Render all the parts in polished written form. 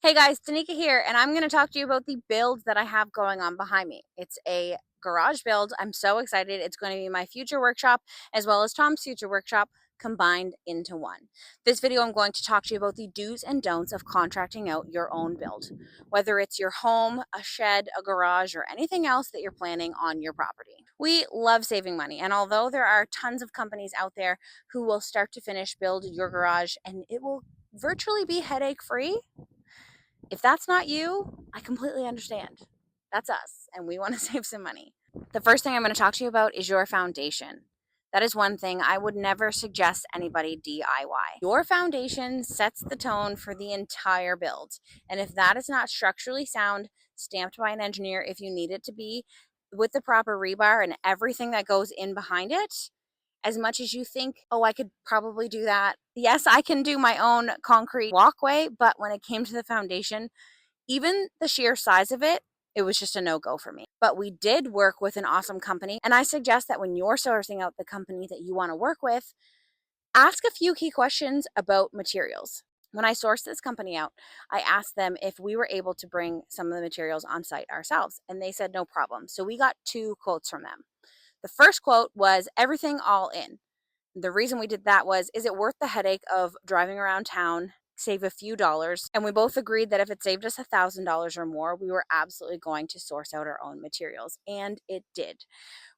Hey guys, Danica here, and I'm going to talk to you about the build that I have going on behind me. It's a garage build. I'm so excited. It's going to be my future workshop as well as Tom's future workshop combined into one. This video, I'm going to talk to you about the do's and don'ts of contracting out your own build, whether it's your home, a shed, a garage, or anything else that you're planning on your property. We love saving money, and although there are tons of companies out there who will start to finish build your garage and it will virtually be headache free, if that's not you, I completely understand. That's us, and we want to save some money. The first thing I'm going to talk to you about is your foundation. That is one thing I would never suggest anybody DIY. Your foundation sets the tone for the entire build. And if that is not structurally sound, stamped by an engineer if you need it to be, with the proper rebar and everything that goes in behind it, as much as you think, oh, I could probably do that. Yes, I can do my own concrete walkway, but when it came to the foundation, even the sheer size of it, it was just a no-go for me. But we did work with an awesome company, and I suggest that when you're sourcing out the company that you want to work with, ask a few key questions about materials. When I sourced this company out, I asked them if we were able to bring some of the materials on site ourselves, and they said no problem. So we got 2 quotes from them. The first quote was everything all in. The reason we did that was, is it worth the headache of driving around town, save a few dollars? And we both agreed that if it saved us $1,000 or more, we were absolutely going to source out our own materials. And it did.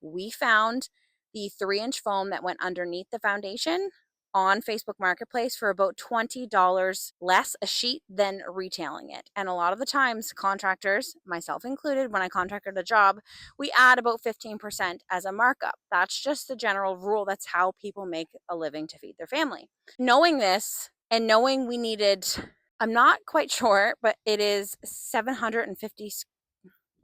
We found the 3-inch foam that went underneath the foundation on Facebook Marketplace for about $20 less a sheet than retailing it. And a lot of the times, contractors, myself included, when I contracted a job, we add about 15% as a markup. That's just the general rule. That's how people make a living to feed their family. Knowing this and knowing we needed, I'm not quite sure, but it is 750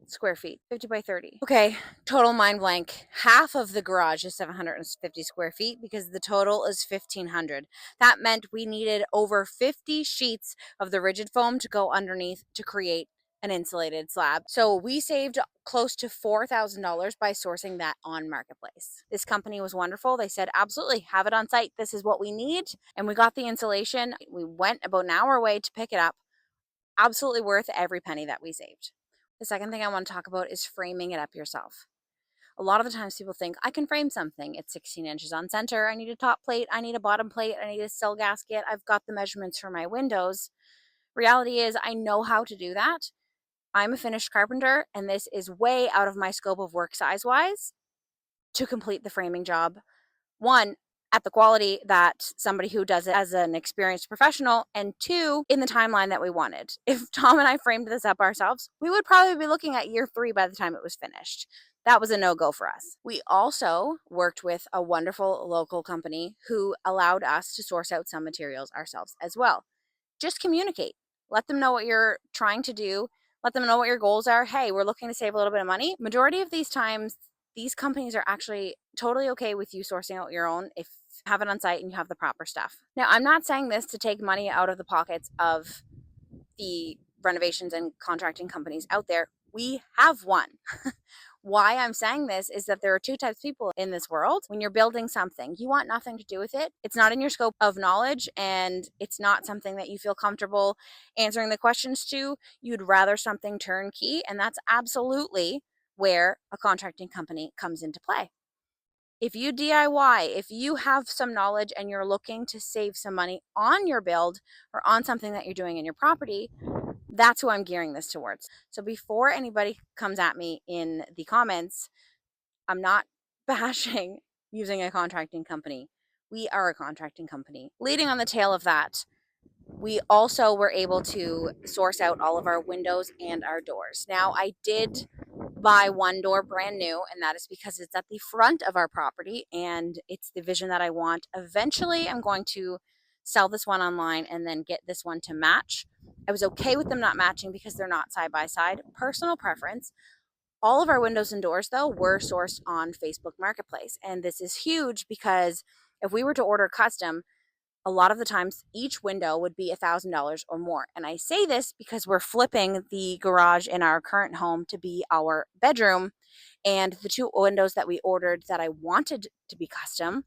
square feet, 50 by 30. Okay, total mind blank. Half of the garage is 750 square feet because the total is 1,500. That meant we needed over 50 sheets of the rigid foam to go underneath to create an insulated slab. So we saved close to $4,000 by sourcing that on Marketplace. This company was wonderful. They said, absolutely, have it on site. This is what we need. And we got the insulation. We went about an hour away to pick it up. Absolutely worth every penny that we saved. The second thing I want to talk about is framing it up yourself. A lot of the times people think, I can frame something. It's 16 inches on center. I need a top plate. I need a bottom plate. I need a sill gasket. I've got the measurements for my windows. Reality is I know how to do that. I'm a finished carpenter, and this is way out of my scope of work size-wise to complete the framing job. One, at the quality that somebody who does it as an experienced professional, and 2, in the timeline that we wanted. If Tom and I framed this up ourselves, we would probably be looking at year 3 by the time it was finished. That was a no-go for us. We also worked with a wonderful local company who allowed us to source out some materials ourselves as well. Just communicate. Let them know what you're trying to do. Let them know what your goals are. Hey, we're looking to save a little bit of money. Majority of these times, these companies are actually totally okay with you sourcing out your own if you have it on site and you have the proper stuff. Now, I'm not saying this to take money out of the pockets of the renovations and contracting companies out there. We have one. Why I'm saying this is that there are 2 types of people in this world. When you're building something, you want nothing to do with it. It's not in your scope of knowledge, and it's not something that you feel comfortable answering the questions to. You'd rather something turnkey, and that's absolutely where a contracting company comes into play. If you DIY, if you have some knowledge and you're looking to save some money on your build or on something that you're doing in your property, that's who I'm gearing this towards. So before anybody comes at me in the comments, I'm not bashing using a contracting company. We are a contracting company. Leading on the tail of that, we also were able to source out all of our windows and our doors. Now, I did buy one door brand new, and that is because it's at the front of our property and it's the vision that I want. Eventually, I'm going to sell this one online and then get this one to match. I was okay with them not matching because they're not side by side. Personal preference. All of our windows and doors, though, were sourced on Facebook Marketplace. And this is huge because if we were to order custom, a lot of the times each window would be $1,000 or more. And I say this because we're flipping the garage in our current home to be our bedroom. And the 2 windows that we ordered that I wanted to be custom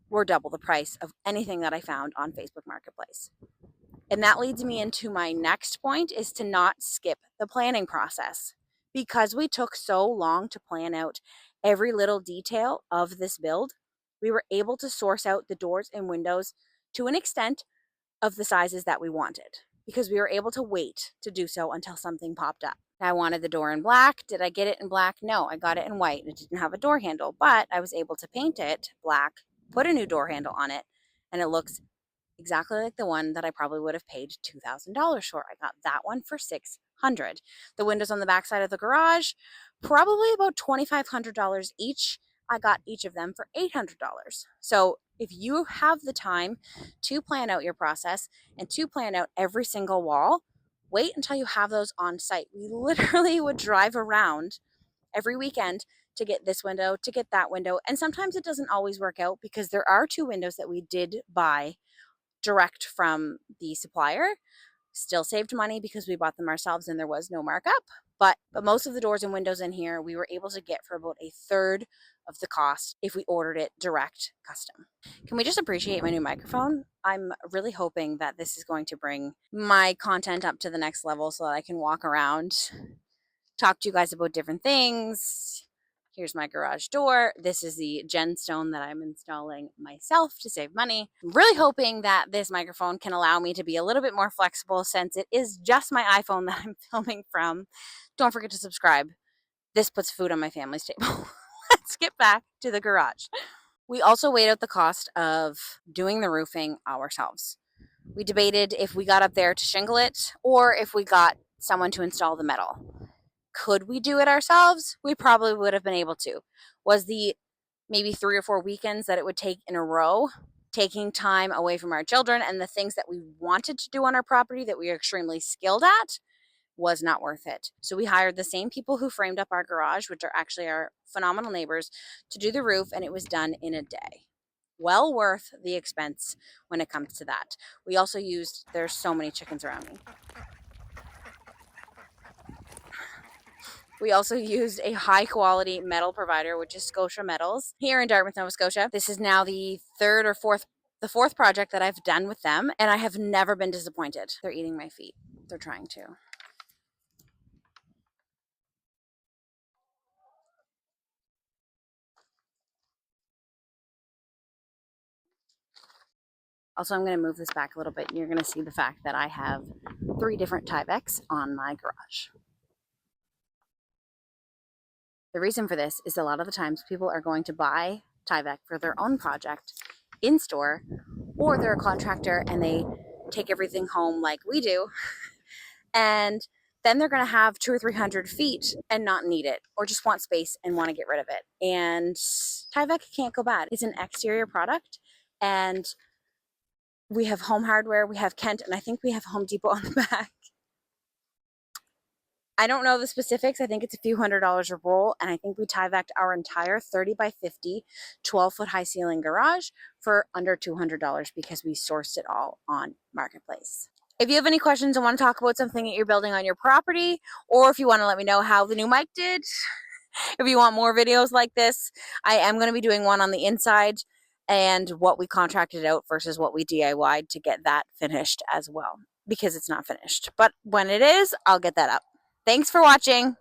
were double the price of anything that I found on Facebook Marketplace. And that leads me into my next point, is to not skip the planning process. Because we took so long to plan out every little detail of this build, we were able to source out the doors and windows to an extent of the sizes that we wanted, because we were able to wait to do so until something popped up. I wanted the door in black. Did I get it in black? No, I got it in white. It didn't have a door handle, but I was able to paint it black, put a new door handle on it, and it looks exactly like the one that I probably would have paid $2,000 for. I got that one for $600. The windows on the back side of the garage, probably about $2,500 each. I got each of them for $800. So if you have the time to plan out your process and to plan out every single wall, wait until you have those on site. We literally would drive around every weekend to get this window, to get that window. And sometimes it doesn't always work out, because there are two windows that we did buy direct from the supplier. Still saved money because we bought them ourselves and there was no markup. But most of the doors and windows in here we were able to get for about a third of the cost if we ordered it direct custom. Can we just appreciate my new microphone? I'm really hoping that this is going to bring my content up to the next level so that I can walk around, talk to you guys about different things. Here's my garage door. This is the gemstone that I'm installing myself to save money. I'm really hoping that this microphone can allow me to be a little bit more flexible, since it is just my iPhone that I'm filming from. Don't forget to subscribe. This puts food on my family's table. Let's get back to the garage. We also weighed out the cost of doing the roofing ourselves. We debated if we got up there to shingle it or if we got someone to install the metal. Could we do it ourselves? We probably would have been able to. Was the maybe 3 or 4 weekends that it would take in a row, taking time away from our children and the things that we wanted to do on our property that we are extremely skilled at, was not worth it. So we hired the same people who framed up our garage, which are actually our phenomenal neighbors, to do the roof, and it was done in a day. Well worth the expense when it comes to that. We also used, there's so many chickens around me. We also used a high quality metal provider, which is Scotia Metals, here in Dartmouth, Nova Scotia. This is now the fourth project that I've done with them, and I have never been disappointed. They're eating my feet. They're trying to. Also, I'm going to move this back a little bit, and you're going to see the fact that I have 3 different Tyveks on my garage. The reason for this is a lot of the times people are going to buy Tyvek for their own project in store, or they're a contractor and they take everything home like we do, and then they're going to have 200 or 300 feet and not need it, or just want space and want to get rid of it. And Tyvek can't go bad. It's an exterior product, and we have Home Hardware, we have Kent, and I think we have Home Depot on the back. I don't know the specifics. I think it's a few $100s a roll, and I think we Tyvek'd our entire 30 by 50, 12-foot high ceiling garage for under $200 because we sourced it all on Marketplace. If you have any questions and want to talk about something that you're building on your property, or if you want to let me know how the new mic did, if you want more videos like this, I am going to be doing one on the inside and what we contracted out versus what we DIY'd to get that finished as well, because it's not finished. But when it is, I'll get that up. Thanks for watching.